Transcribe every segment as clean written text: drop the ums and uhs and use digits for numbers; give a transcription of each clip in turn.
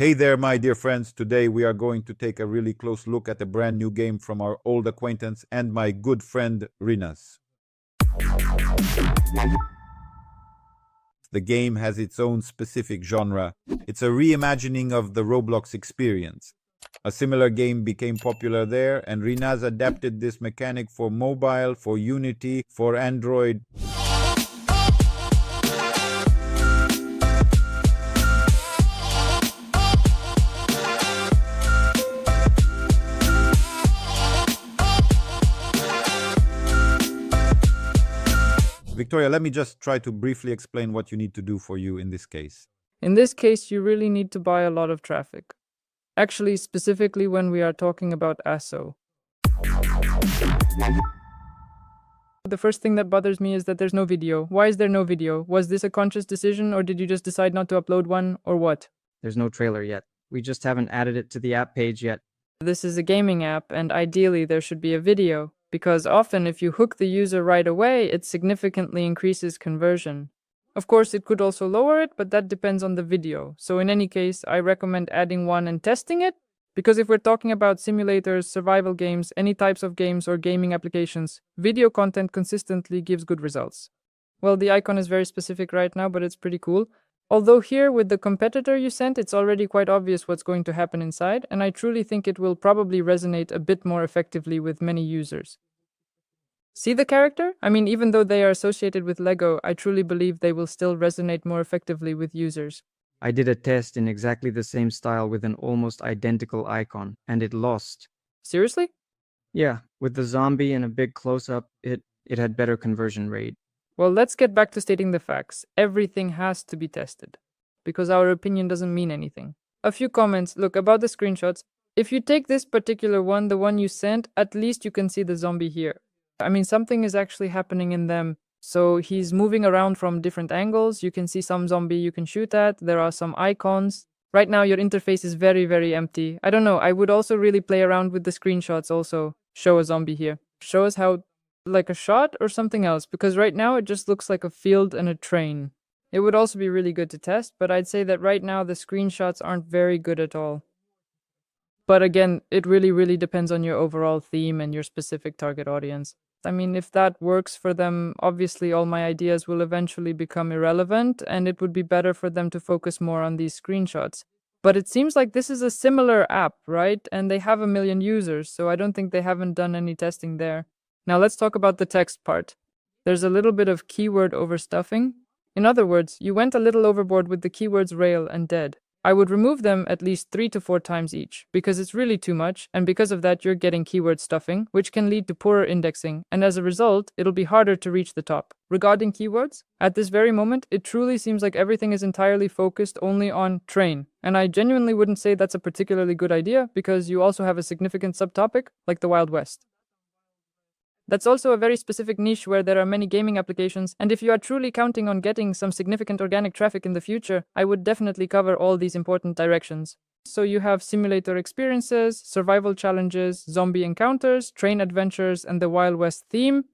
Hey there, my dear friends. Today we are going to take a really close look at a brand new game from our old acquaintance and my good friend Rinas. The game has its own specific genre. It's a reimagining of the Roblox experience. A similar game became popular there, and Rinas adapted this mechanic for mobile, for Unity, for Android. Victoria, let me just try to briefly explain what you need to do for you in this case. In this case, you really need to buy a lot of traffic. Actually, specifically when we are talking about ASO. The first thing that bothers me is that there's no video. Why is there no video? Was this a conscious decision, or did you just decide not to upload one, or what? There's no trailer yet. We just haven't added it to the app page yet. This is a gaming app, and ideally there should be a video, because often if you hook the user right away, it significantly increases conversion. Of course, it could also lower it, but that depends on the video. So in any case, I recommend adding one and testing it, because if we're talking about simulators, survival games, any types of games or gaming applications, video content consistently gives good results. Well, the icon is very specific right now, but it's pretty cool. Although here, with the competitor you sent, it's already quite obvious what's going to happen inside, and I truly think it will probably resonate a bit more effectively with many users. See the character? I mean, even though they are associated with Lego, I truly believe they will still resonate more effectively with users. I did a test in exactly the same style with an almost identical icon, and it lost. Seriously? Yeah, with the zombie and a big close-up, it had better conversion rate. Well, let's get back to stating the facts. Everything has to be tested, because our opinion doesn't mean anything. A few comments. Look, about the screenshots. If you take this particular one, the one you sent, at least you can see the zombie here. I mean, something is actually happening in them. So he's moving around from different angles. You can see some zombie you can shoot at. There are some icons. Right now, your interface is very, very empty. I don't know. I would also really play around with the screenshots also. Show a zombie here. Show us how, like a shot or something else, because right now it just looks like a field and a train. It would also be really good to test, but I'd say that right now the screenshots aren't very good at all. But again, it really, really depends on your overall theme and your specific target audience. I mean, if that works for them, obviously all my ideas will eventually become irrelevant, and it would be better for them to focus more on these screenshots. But it seems like this is a similar app, right? And they have 1 million users, so I don't think they haven't done any testing there. Now let's talk about the text part. There's a little bit of keyword overstuffing. In other words, you went a little overboard with the keywords rail and dead. I would remove them at least 3 to 4 times each, because it's really too much, and because of that you're getting keyword stuffing, which can lead to poorer indexing, and as a result, it'll be harder to reach the top. Regarding keywords, at this very moment, it truly seems like everything is entirely focused only on train, and I genuinely wouldn't say that's a particularly good idea, because you also have a significant subtopic, like the Wild West. That's also a very specific niche where there are many gaming applications, and if you are truly counting on getting some significant organic traffic in the future, I would definitely cover all these important directions. So you have simulator experiences, survival challenges, zombie encounters, train adventures, and the Wild West theme.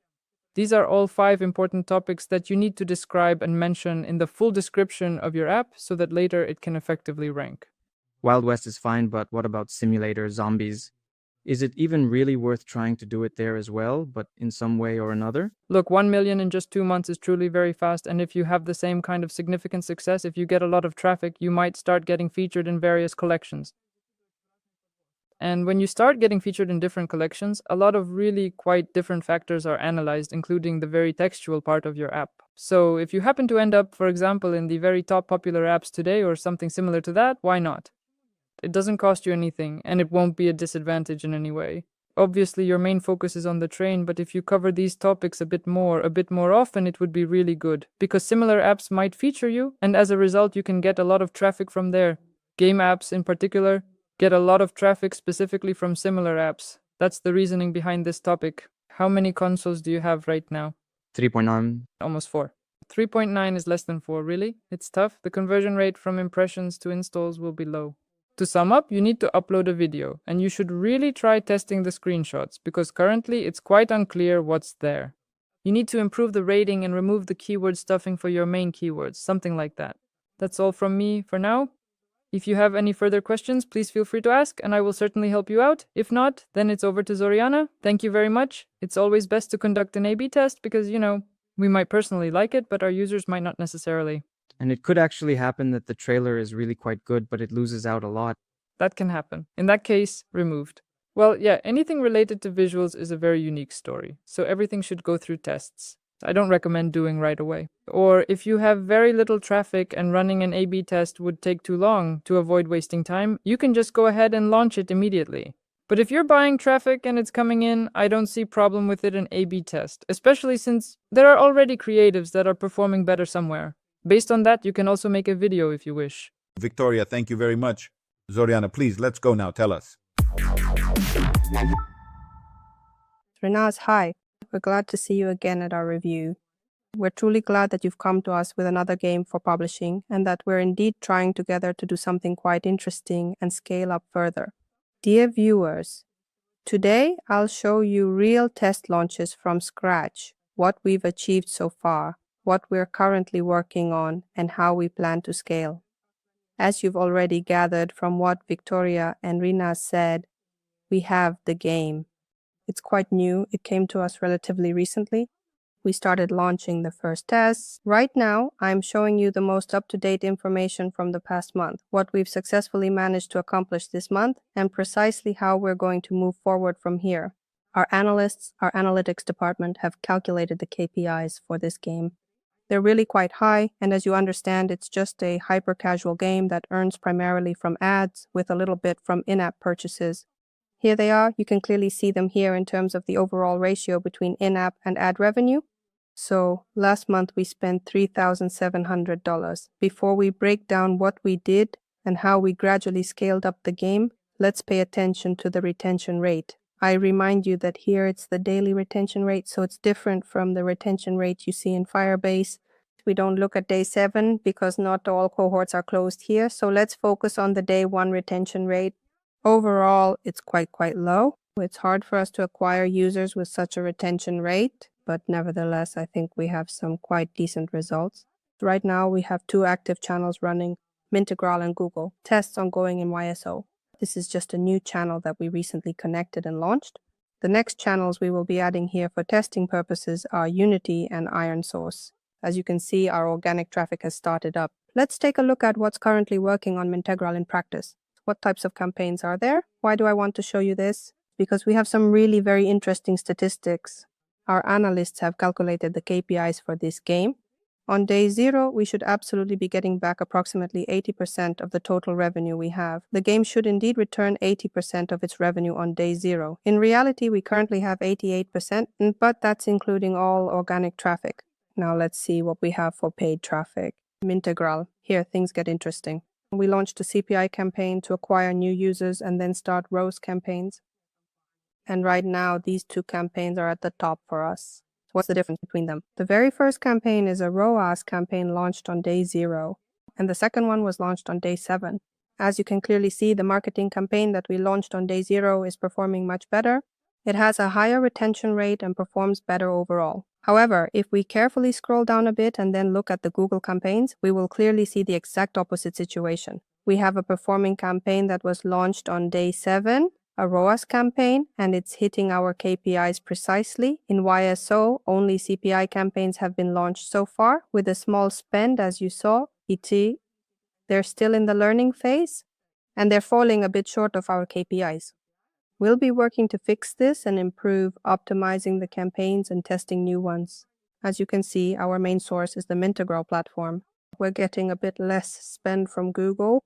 These are all 5 important topics that you need to describe and mention in the full description of your app so that later it can effectively rank. Wild West is fine, but what about simulator zombies? Is it even really worth trying to do it there as well, but in some way or another? Look, 1 million in just 2 months is truly very fast, and if you have the same kind of significant success, if you get a lot of traffic, you might start getting featured in various collections. And when you start getting featured in different collections, a lot of really quite different factors are analyzed, including the very textual part of your app. So if you happen to end up, for example, in the very top popular apps today or something similar to that, why not? It doesn't cost you anything, and it won't be a disadvantage in any way. Obviously, your main focus is on the train, but if you cover these topics a bit more often, it would be really good, because similar apps might feature you, and as a result, you can get a lot of traffic from there. Game apps, in particular, get a lot of traffic specifically from similar apps. That's the reasoning behind this topic. How many consoles do you have right now? 3.9. Almost 4. 3.9 is less than 4, really? It's tough. The conversion rate from impressions to installs will be low. To sum up, you need to upload a video, and you should really try testing the screenshots, because currently it's quite unclear what's there. You need to improve the rating and remove the keyword stuffing for your main keywords, something like that. That's all from me for now. If you have any further questions, please feel free to ask, and I will certainly help you out. If not, then it's over to Zoriana. Thank you very much. It's always best to conduct an A/B test because, we might personally like it, but our users might not necessarily. And it could actually happen that the trailer is really quite good, but it loses out a lot. That can happen. In that case, removed. Well, yeah, anything related to visuals is a very unique story, so everything should go through tests. I don't recommend doing right away. Or if you have very little traffic and running an A/B test would take too long to avoid wasting time, you can just go ahead and launch it immediately. But if you're buying traffic and it's coming in, I don't see problem with it in A/B test, especially since there are already creatives that are performing better somewhere. Based on that, you can also make a video if you wish. Victoria, thank you very much. Zoriana, please, let's go now. Tell us. Renaz, hi. We're glad to see you again at our review. We're truly glad that you've come to us with another game for publishing and that we're indeed trying together to do something quite interesting and scale up further. Dear viewers, today I'll show you real test launches from scratch, what we've achieved so far, what we're currently working on, and how we plan to scale. As you've already gathered from what Victoria and Renaz said, we have the game. It's quite new. It came to us relatively recently. We started launching the first tests. Right now, I'm showing you the most up-to-date information from the past month, what we've successfully managed to accomplish this month, and precisely how we're going to move forward from here. Our analysts, our analytics department, have calculated the KPIs for this game. They're really quite high, and as you understand, it's just a hyper-casual game that earns primarily from ads with a little bit from in-app purchases. Here they are. You can clearly see them here in terms of the overall ratio between in-app and ad revenue. So last month we spent $3,700. Before we break down what we did and how we gradually scaled up the game, let's pay attention to the retention rate. I remind you that here it's the daily retention rate, so it's different from the retention rate you see in Firebase. We don't look at day 7 because not all cohorts are closed here, so let's focus on the day 1 retention rate. Overall, it's quite low. It's hard for us to acquire users with such a retention rate, but nevertheless, I think we have some quite decent results. Right now, we have 2 active channels running, Mintegral and Google, tests ongoing in YSO. This is just a new channel that we recently connected and launched. The next channels we will be adding here for testing purposes are Unity and Iron Source. As you can see, our organic traffic has started up. Let's take a look at what's currently working on Mintegral in practice. What types of campaigns are there? Why do I want to show you this? Because we have some really very interesting statistics. Our analysts have calculated the KPIs for this game. On day 0, we should absolutely be getting back approximately 80% of the total revenue we have. The game should indeed return 80% of its revenue on day 0. In reality, we currently have 88%, but that's including all organic traffic. Now let's see what we have for paid traffic. Mintegral. Here things get interesting. We launched a CPI campaign to acquire new users and then start ROAS campaigns. And right now, these 2 campaigns are at the top for us. What's the difference between them? The very first campaign is a ROAS campaign launched on day 0, and the second one was launched on day 7. As you can clearly see, the marketing campaign that we launched on day 0 is performing much better. It has a higher retention rate and performs better overall. However, if we carefully scroll down a bit and then look at the Google campaigns, we will clearly see the exact opposite situation. We have a performing campaign that was launched on day 7, a ROAS campaign, and it's hitting our KPIs precisely. In YSO, only CPI campaigns have been launched so far, with a small spend, as you saw. They're still in the learning phase, and they're falling a bit short of our KPIs. We'll be working to fix this and improve optimizing the campaigns and testing new ones. As you can see, our main source is the Mintegral platform. We're getting a bit less spend from Google,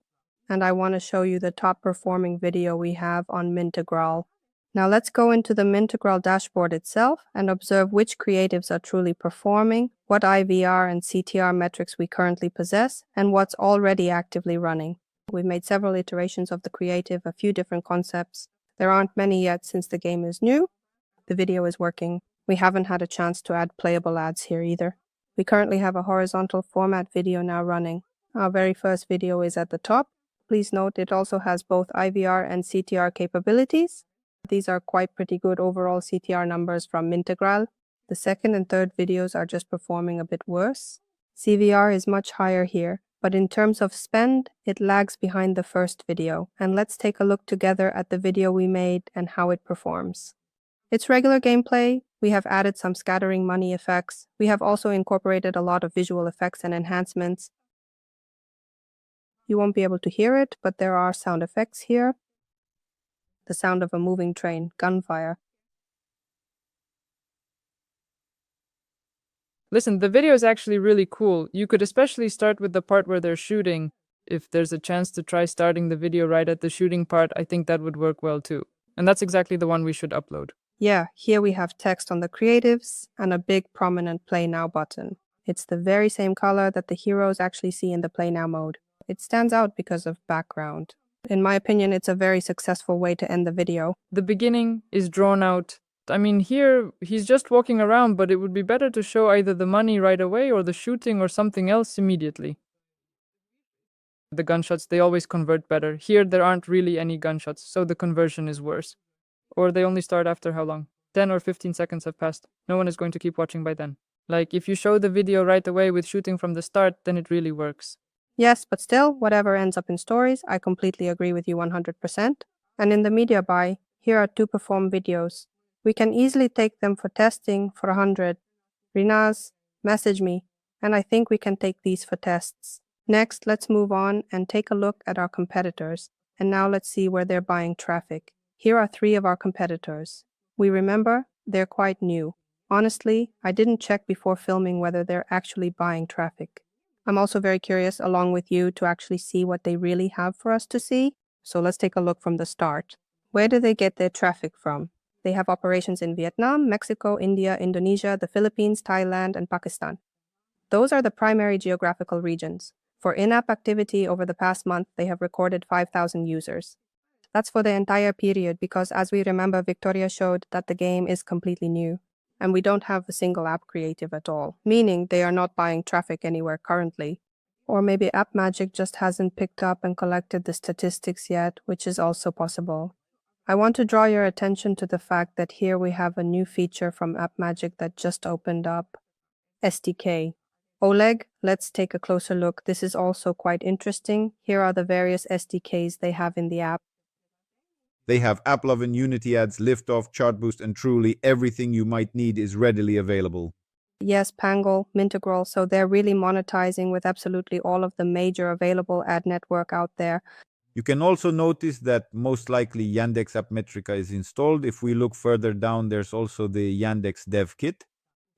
and I want to show you the top performing video we have on Mintegral. Now let's go into the Mintegral dashboard itself and observe which creatives are truly performing, what IVR and CTR metrics we currently possess, and what's already actively running. We've made several iterations of the creative, a few different concepts. There aren't many yet since the game is new. The video is working. We haven't had a chance to add playable ads here either. We currently have a horizontal format video now running. Our very first video is at the top. Please note it also has both IVR and CTR capabilities. These are quite pretty good overall CTR numbers from Mintegral. The second and third videos are just performing a bit worse. CVR is much higher here. But in terms of spend, it lags behind the first video. And let's take a look together at the video we made and how it performs. It's regular gameplay. We have added some scattering money effects. We have also incorporated a lot of visual effects and enhancements. You won't be able to hear it, but there are sound effects here. The sound of a moving train, gunfire. Listen, the video is actually really cool. You could especially start with the part where they're shooting. If there's a chance to try starting the video right at the shooting part, I think that would work well too. And that's exactly the one we should upload. Yeah, here we have text on the creatives and a big prominent Play Now button. It's the very same color that the heroes actually see in the Play Now mode. It stands out because of background. In my opinion, it's a very successful way to end the video. The beginning is drawn out. I mean, here he's just walking around, but it would be better to show either the money right away or the shooting or something else immediately. The gunshots, they always convert better. Here there aren't really any gunshots, so the conversion is worse. Or they only start after how long? 10 or 15 seconds have passed. No one is going to keep watching by then. Like, if you show the video right away with shooting from the start, then it really works. Yes, but still, whatever ends up in stories, I completely agree with you 100%. And in the media buy, here are 2 perform videos. We can easily take them for testing for 100. Rinaz, message me, and I think we can take these for tests. Next, let's move on and take a look at our competitors. And now let's see where they're buying traffic. Here are 3 of our competitors. We remember they're quite new. Honestly, I didn't check before filming whether they're actually buying traffic. I'm also very curious, along with you, to actually see what they really have for us to see. So let's take a look from the start. Where do they get their traffic from? They have operations in Vietnam, Mexico, India, Indonesia, the Philippines, Thailand, and Pakistan. Those are the primary geographical regions. For in-app activity over the past month, they have recorded 5,000 users. That's for the entire period because, as we remember, Victoria showed that the game is completely new. And we don't have a single app creative at all, meaning they are not buying traffic anywhere currently. Or maybe AppMagic just hasn't picked up and collected the statistics yet, which is also possible. I want to draw your attention to the fact that here we have a new feature from AppMagic that just opened up, SDK. Oleg, let's take a closer look. This is also quite interesting. Here are the various SDKs they have in the app. They have AppLovin, Unity Ads, Liftoff, Chartboost, and truly everything you might need is readily available. Yes, Pangle, Mintegral, so they're really monetizing with absolutely all of the major available ad network out there. You can also notice that most likely Yandex App Metrica is installed. If we look further down, there's also the Yandex Dev Kit.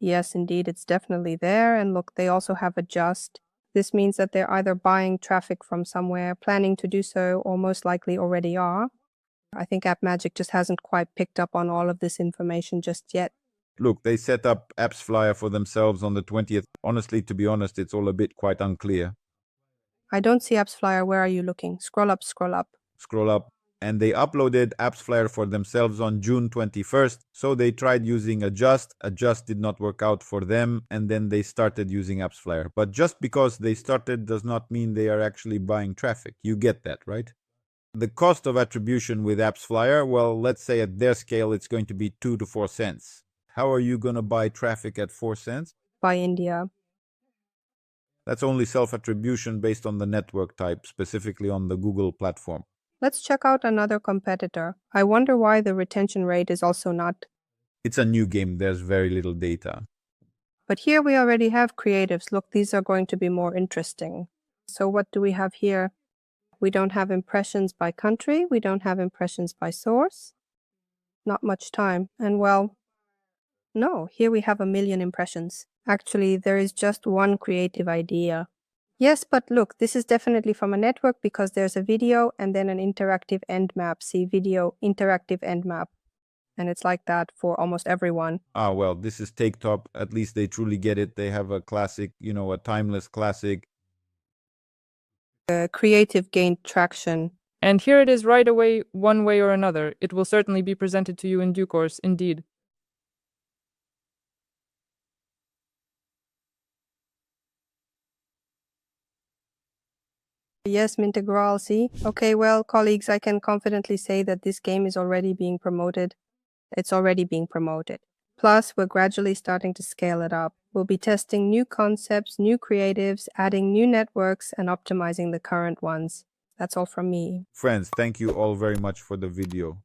Yes, indeed, it's definitely there. And look, they also have Adjust. This means that they're either buying traffic from somewhere, planning to do so, or most likely already are. I think AppMagic just hasn't quite picked up on all of this information just yet. Look, they set up Apps Flyer for themselves on the 20th. Honestly, to be honest, it's all a bit quite unclear. I don't see Apps Flyer. Where are you looking? Scroll up, scroll up. Scroll up. And they uploaded Apps Flyer for themselves on June 21st. So they tried using Adjust. Adjust did not work out for them. And then they started using Apps Flyer. But just because they started does not mean they are actually buying traffic. You get that, right? The cost of attribution with Apps Flyer, well, let's say at their scale, it's going to be 2 to 4 cents. How are you going to buy traffic at 4 cents? By India. That's only self-attribution based on the network type, specifically on the Google platform. Let's check out another competitor. I wonder why the retention rate is also not. It's a new game, there's very little data. But here we already have creatives. Look, these are going to be more interesting. So what do we have here? We don't have impressions by country. We don't have impressions by source. Not much time. And well, no, here we have 1 million impressions. Actually, there is just one creative idea. Yes, but look, this is definitely from a network because there's a video and then an interactive end map. See, video, interactive end map. And it's like that for almost everyone. Well, this is Take Top. At least they truly get it. They have a classic, a timeless classic. Creative gained traction. And here it is right away, one way or another. It will certainly be presented to you in due course, indeed. Yes, Mintegral, see? Okay, well, colleagues, I can confidently say that this game is already being promoted. It's already being promoted. Plus, we're gradually starting to scale it up. We'll be testing new concepts, new creatives, adding new networks, and optimizing the current ones. That's all from me. Friends, thank you all very much for the video.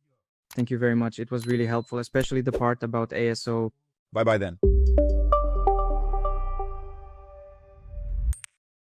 Thank you very much. It was really helpful, especially the part about ASO. Bye-bye then.